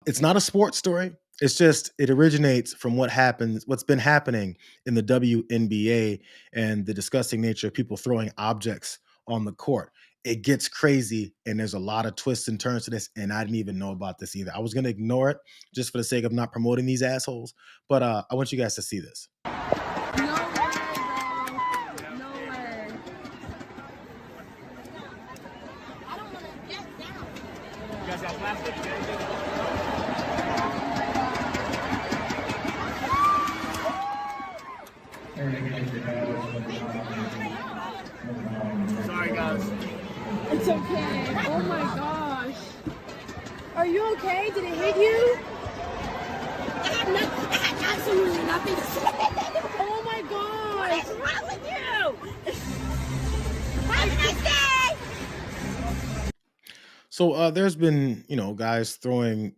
It's not a sports story. It's just it originates from what's been happening in the WNBA and the disgusting nature of people throwing objects on the court. It gets crazy, and there's a lot of twists and turns to this, and I didn't even know about this either. I was gonna ignore it just for the sake of not promoting these assholes, but I want you guys to see this. No way, bro. No way. I don't want to get down. You guys got plastic? Sorry, guys. It's okay. Oh my gosh. Are you okay? Did it hit you? I have absolutely nothing to say. Oh my gosh. What is wrong with you? Have a nice day. So there's been, guys throwing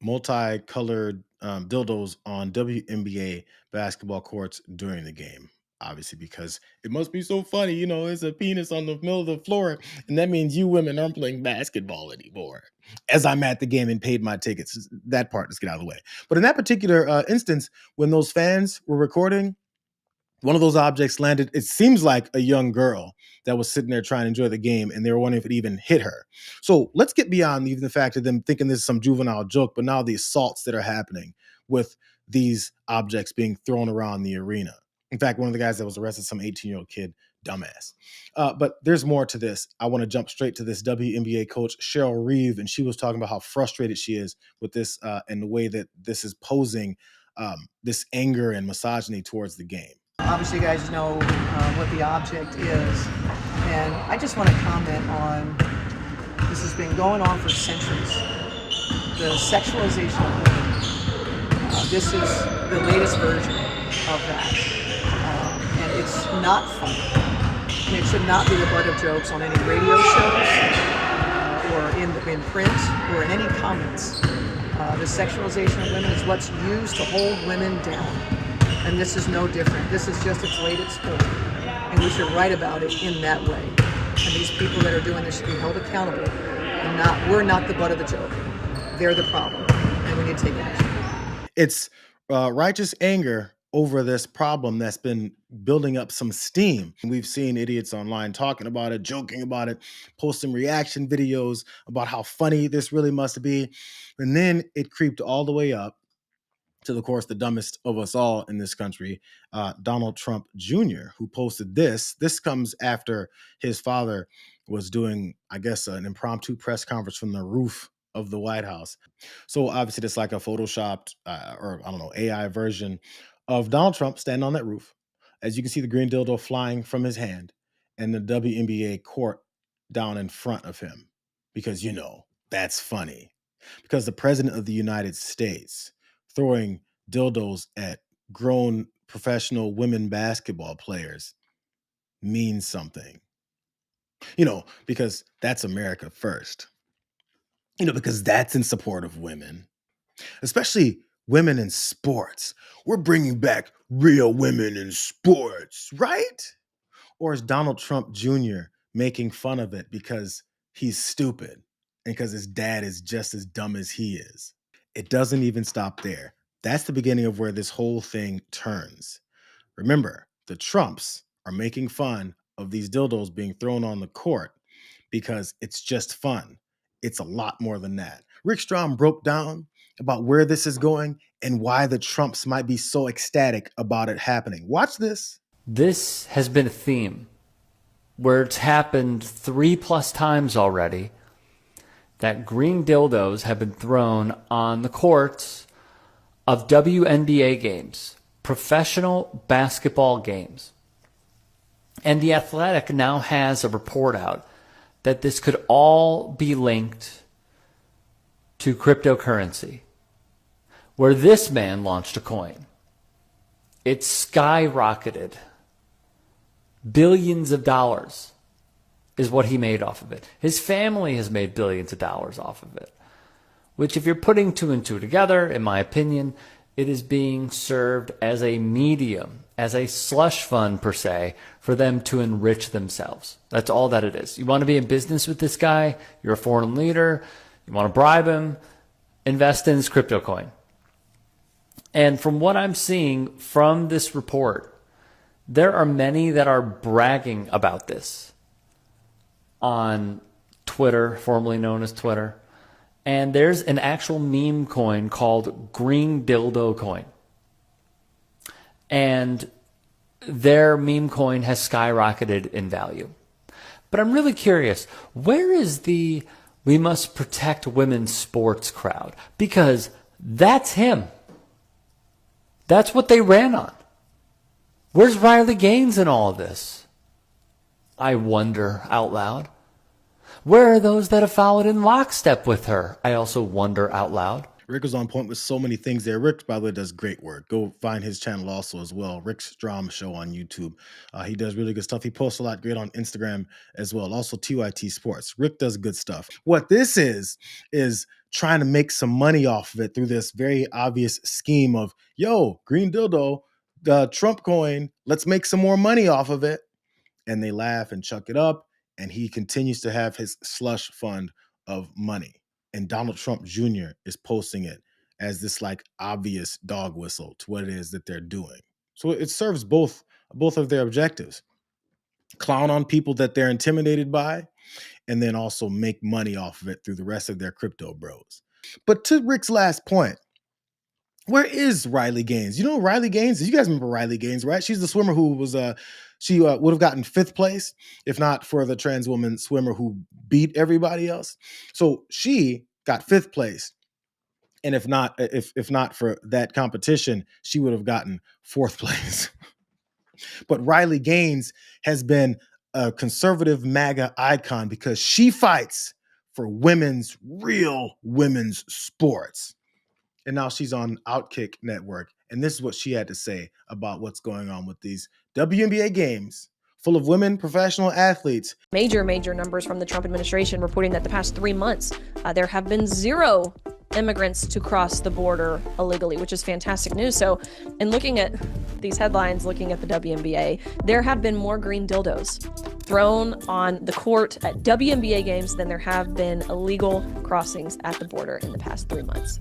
multicolored dildos on WNBA basketball courts during the game. Obviously, because it must be so funny, it's a penis on the middle of the floor, and that means you women aren't playing basketball anymore. As I'm at the game and paid my tickets, that part, let's get out of the way. But in that particular instance, when those fans were recording, one of those objects landed. It seems like a young girl that was sitting there trying to enjoy the game, and they were wondering if it even hit her. So let's get beyond even the fact of them thinking this is some juvenile joke, but now the assaults that are happening with these objects being thrown around the arena. In fact, one of the guys that was arrested, some 18-year-old kid, dumbass. But there's more to this. I want to jump straight to this WNBA coach, Cheryl Reev, and she was talking about how frustrated she is with this and the way that this is posing this anger and misogyny towards the game. Obviously, you guys know what the object is, and I just want to comment on, this has been going on for centuries, the sexualization of women. This is the latest version of that. And it's not funny. And it should not be the butt of jokes on any radio shows or in print or in any comments. The sexualization of women is what's used to hold women down. And this is no different. This is just its latest form. And we should write about it in that way. And these people that are doing this should be held accountable. And we're not the butt of the joke. They're the problem. And we need to take action. It's righteous anger over this problem that's been building up some steam. We've seen idiots online talking about it, joking about it, posting reaction videos about how funny this really must be. And then it creeped all the way up to, of course, the dumbest of us all in this country, Donald Trump Jr., who posted this. This comes after his father was doing, I guess, an impromptu press conference from the roof of the White House. So obviously it's like a photoshopped or I don't know, AI version of Donald Trump standing on that roof. As you can see, the green dildo flying from his hand and the WNBA court down in front of him because, that's funny. Because the president of the United States throwing dildos at grown professional women basketball players means something. Because that's America first. Because that's in support of women, especially women in sports. We're bringing back real women in sports, right? Or is Donald Trump Jr. making fun of it because he's stupid and because his dad is just as dumb as he is? It doesn't even stop there. That's the beginning of where this whole thing turns. Remember, the Trumps are making fun of these dildos being thrown on the court because it's just fun. It's a lot more than that. Rick Strom broke down about where this is going and why the Trumps might be so ecstatic about it happening. Watch this. This has been a theme where it's happened 3+ times already that green dildos have been thrown on the courts of WNBA games, professional basketball games. And The Athletic now has a report out that this could all be linked to cryptocurrency, where this man launched a coin. It skyrocketed. Billions of dollars is what he made off of it. His family has made billions of dollars off of it, which, if you're putting two and two together, in my opinion, it is being served as a medium, as a slush fund per se, for them to enrich themselves. That's all that it is. You want to be in business with this guy, you're a foreign leader, you want to bribe him, invest in this crypto coin. And from what I'm seeing from this report, there are many that are bragging about this on Twitter, formerly known as Twitter. And there's an actual meme coin called Green Dildo Coin. And their meme coin has skyrocketed in value. But I'm really curious, where is the "we must protect women's sports" crowd? Because that's him. That's what they ran on. Where's Riley Gaines in all of this? I wonder out loud. Where are those that have followed in lockstep with her? I also wonder out loud. Rick was on point with so many things there. Rick, by the way, does great work. Go find his channel also as well. Rick's Drama Show on YouTube. He does really good stuff. He posts a lot great on Instagram as well. Also TYT Sports. Rick does good stuff. What this is trying to make some money off of it through this very obvious scheme of, yo, green dildo, the Trump coin, let's make some more money off of it. And they laugh and chuck it up. And he continues to have his slush fund of money. And Donald Trump Jr. is posting it as this like obvious dog whistle to what it is that they're doing. So it serves both of their objectives. Clown on people that they're intimidated by, and then also make money off of it through the rest of their crypto bros. But to Rick's last point, where is Riley Gaines? You know Riley Gaines? You guys remember Riley Gaines, right? She's the swimmer who was she would have gotten 5th place if not for the trans woman swimmer who beat everybody else. So she got 5th place, and if not for that competition, she would have gotten 4th place. But Riley Gaines has been a conservative MAGA icon because she fights for real women's sports. And now she's on Outkick Network. And this is what she had to say about what's going on with these WNBA games full of women professional athletes. Major numbers from the Trump administration reporting that the past 3 months, there have been 0 immigrants to cross the border illegally, which is fantastic news. So in looking at these headlines, looking at the WNBA, there have been more green dildos thrown on the court at WNBA games than there have been illegal crossings at the border in the past 3 months.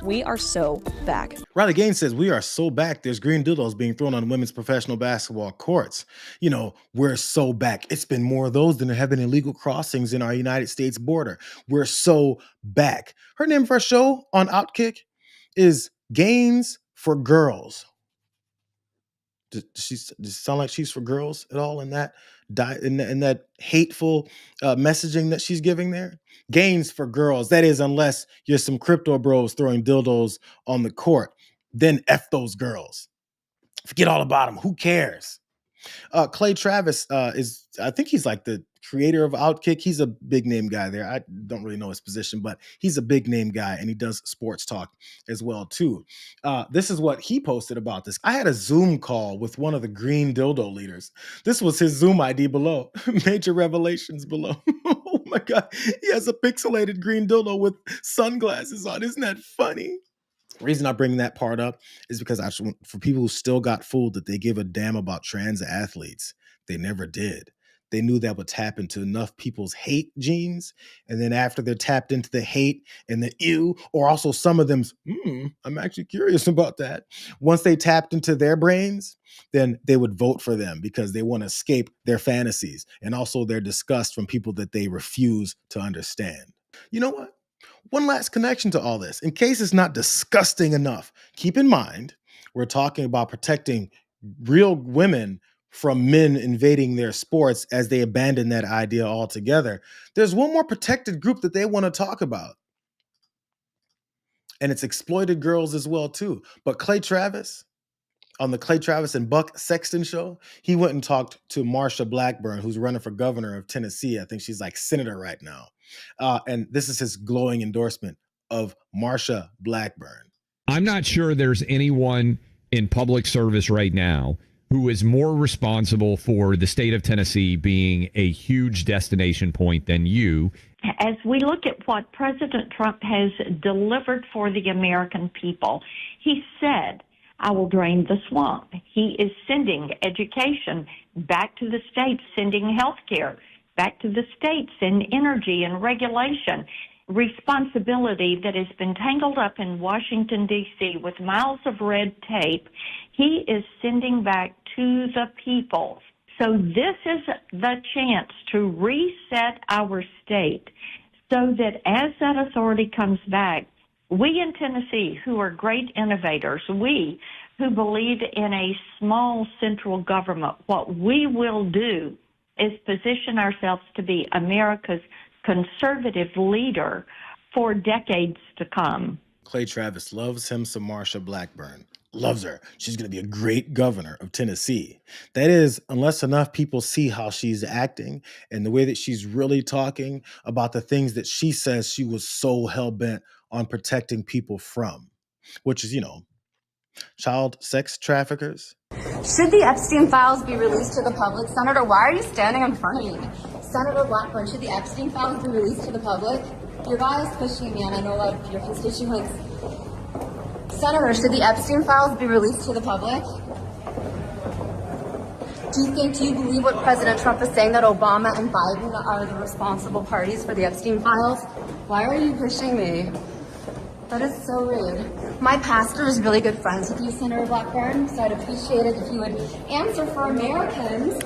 We are so back. Riley Gaines says, we are so back. There's green dildos being thrown on women's professional basketball courts. You know, we're so back. It's been more of those than there have been illegal crossings in our United States border. We're so back. Her name for her show on Outkick is Gaines for Girls. Does it sound like she's for girls at all in that in that hateful messaging that she's giving there? Gains for girls. That is, unless you're some crypto bros throwing dildos on the court, then F those girls. Forget all about them. Who cares? Clay Travis I think he's like the creator of Outkick. He's a big name guy there. I don't really know his position, but he's a big name guy and he does sports talk as well too. This is what he posted about this. I had a Zoom call with one of the green dildo leaders. This was his Zoom ID below. Major revelations below. Oh my God. He has a pixelated green dildo with sunglasses on. Isn't that funny? The reason I bring that part up is because for people who still got fooled that they give a damn about trans athletes, they never did. They knew that would tap into enough people's hate genes. And then after they're tapped into the hate and the ew, or also some of them's, I'm actually curious about that. Once they tapped into their brains, then they would vote for them because they want to escape their fantasies and also their disgust from people that they refuse to understand. You know what? One last connection to all this. In case it's not disgusting enough, keep in mind, we're talking about protecting real women from men invading their sports as they abandon that idea altogether. There's one more protected group that they want to talk about. And it's exploited girls as well too. But Clay Travis, on the Clay Travis and Buck Sexton show, he went and talked to Marsha Blackburn, who's running for governor of Tennessee. I think she's like senator right now. And this is his glowing endorsement of Marsha Blackburn. I'm not sure there's anyone in public service right now who is more responsible for the state of Tennessee being a huge destination point than you. As we look at what President Trump has delivered for the American people, he said, I will drain the swamp. He is sending education back to the states, sending health care back to the states, and energy and regulation. responsibility that has been tangled up in Washington, D.C. with miles of red tape, he is sending back to the people. So this is the chance to reset our state so that as that authority comes back, we in Tennessee, who are great innovators, we who believe in a small central government, what we will do is position ourselves to be America's conservative leader for decades to come. Clay Travis loves him some Marsha Blackburn. Loves her. She's going to be a great governor of Tennessee. That is, unless enough people see how she's acting and the way that she's really talking about the things that she says she was so hell-bent on protecting people from, which is, child sex traffickers. Should the Epstein files be released to the public? Senator, why are you standing in front of me? Senator Blackburn, should the Epstein files be released to the public? Your guy is pushing me, and I know a lot of your constituents. Senator, should the Epstein files be released to the public? Do you believe what President Trump is saying, that Obama and Biden are the responsible parties for the Epstein files? Why are you pushing me? That is so rude. My pastor is really good friends with you, Senator Blackburn, so I'd appreciate it if you would answer for Americans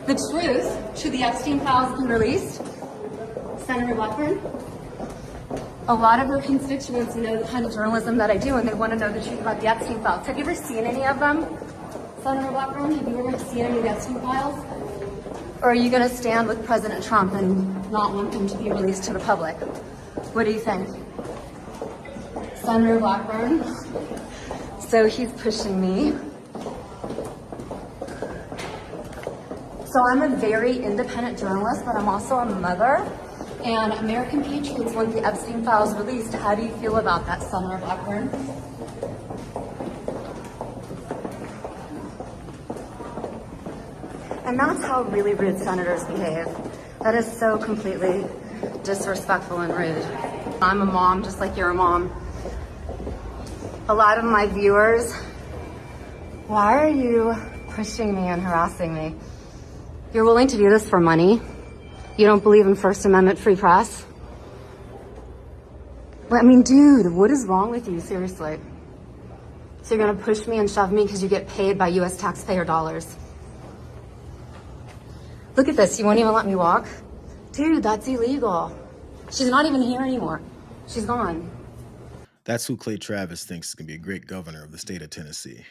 the truth. Should the Epstein files be released? Senator Blackburn? A lot of your constituents know the kind of journalism that I do, and they want to know the truth about the Epstein files. Have you ever seen any of them? Senator Blackburn, have you ever seen any of the Epstein files? Or are you going to stand with President Trump and not want them to be released to the public? What do you think? Senator Blackburn? So he's pushing me. So I'm a very independent journalist, but I'm also a mother. And American patriots want the Epstein files released. How do you feel about that, Senator Blackburn? And that's how really rude senators behave. That is so completely disrespectful and rude. I'm a mom, just like you're a mom. A lot of my viewers, why are you pushing me and harassing me? You're willing to do this for money? You don't believe in First Amendment free press? I mean, dude, what is wrong with you, seriously? So you're gonna push me and shove me because you get paid by US taxpayer dollars. Look at this, you won't even let me walk? Dude, that's illegal. She's not even here anymore. She's gone. That's who Clay Travis thinks is going to be a great governor of the state of Tennessee.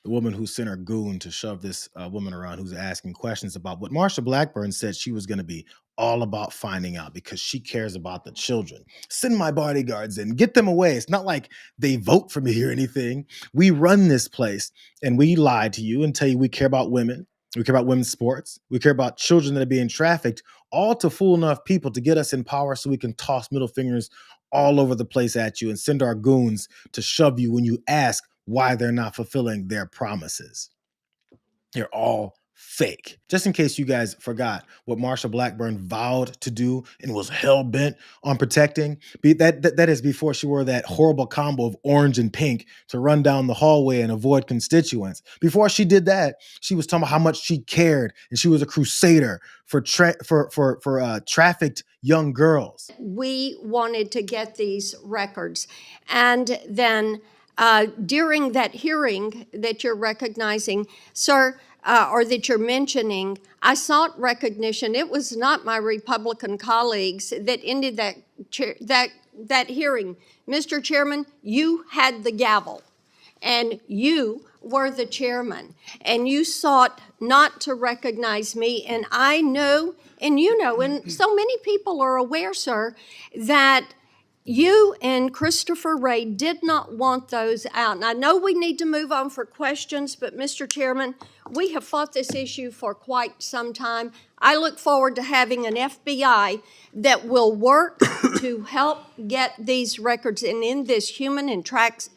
The woman who sent her goon to shove this woman around who's asking questions about what Marsha Blackburn said she was going to be all about finding out because she cares about the children. Send my bodyguards in, get them away. It's not like they vote for me or anything. We run this place and we lie to you and tell you we care about women. We care about women's sports. We care about children that are being trafficked, all to fool enough people to get us in power so we can toss middle fingers all over the place at you and send our goons to shove you when you ask why they're not fulfilling their promises. They're all fake. Just in case you guys forgot what Marsha Blackburn vowed to do and was hell-bent on protecting, that is before she wore that horrible combo of orange and pink to run down the hallway and avoid constituents. Before she did that, she was talking about how much she cared and she was a crusader for trafficked young girls. We wanted to get these records. And then during that hearing that you're recognizing, sir, or that you're mentioning, I sought recognition. It was not my Republican colleagues that ended that hearing. Mr. Chairman, you had the gavel, and you were the chairman, and you sought not to recognize me. And I know, and you know, and so many people are aware, sir, that you and Christopher Wray did not want those out. And I know we need to move on for questions, but Mr. Chairman, we have fought this issue for quite some time. I look forward to having an FBI that will work to help get these records and end this human and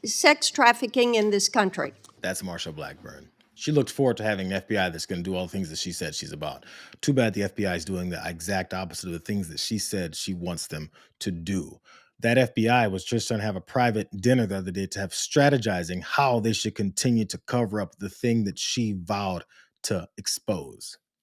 sex trafficking in this country. That's Marsha Blackburn. She looked forward to having an FBI that's going to do all the things that she said she's about. Too bad the FBI is doing the exact opposite of the things that she said she wants them to do. That FBI was just trying to have a private dinner the other day to have strategizing how they should continue to cover up the thing that she vowed to expose.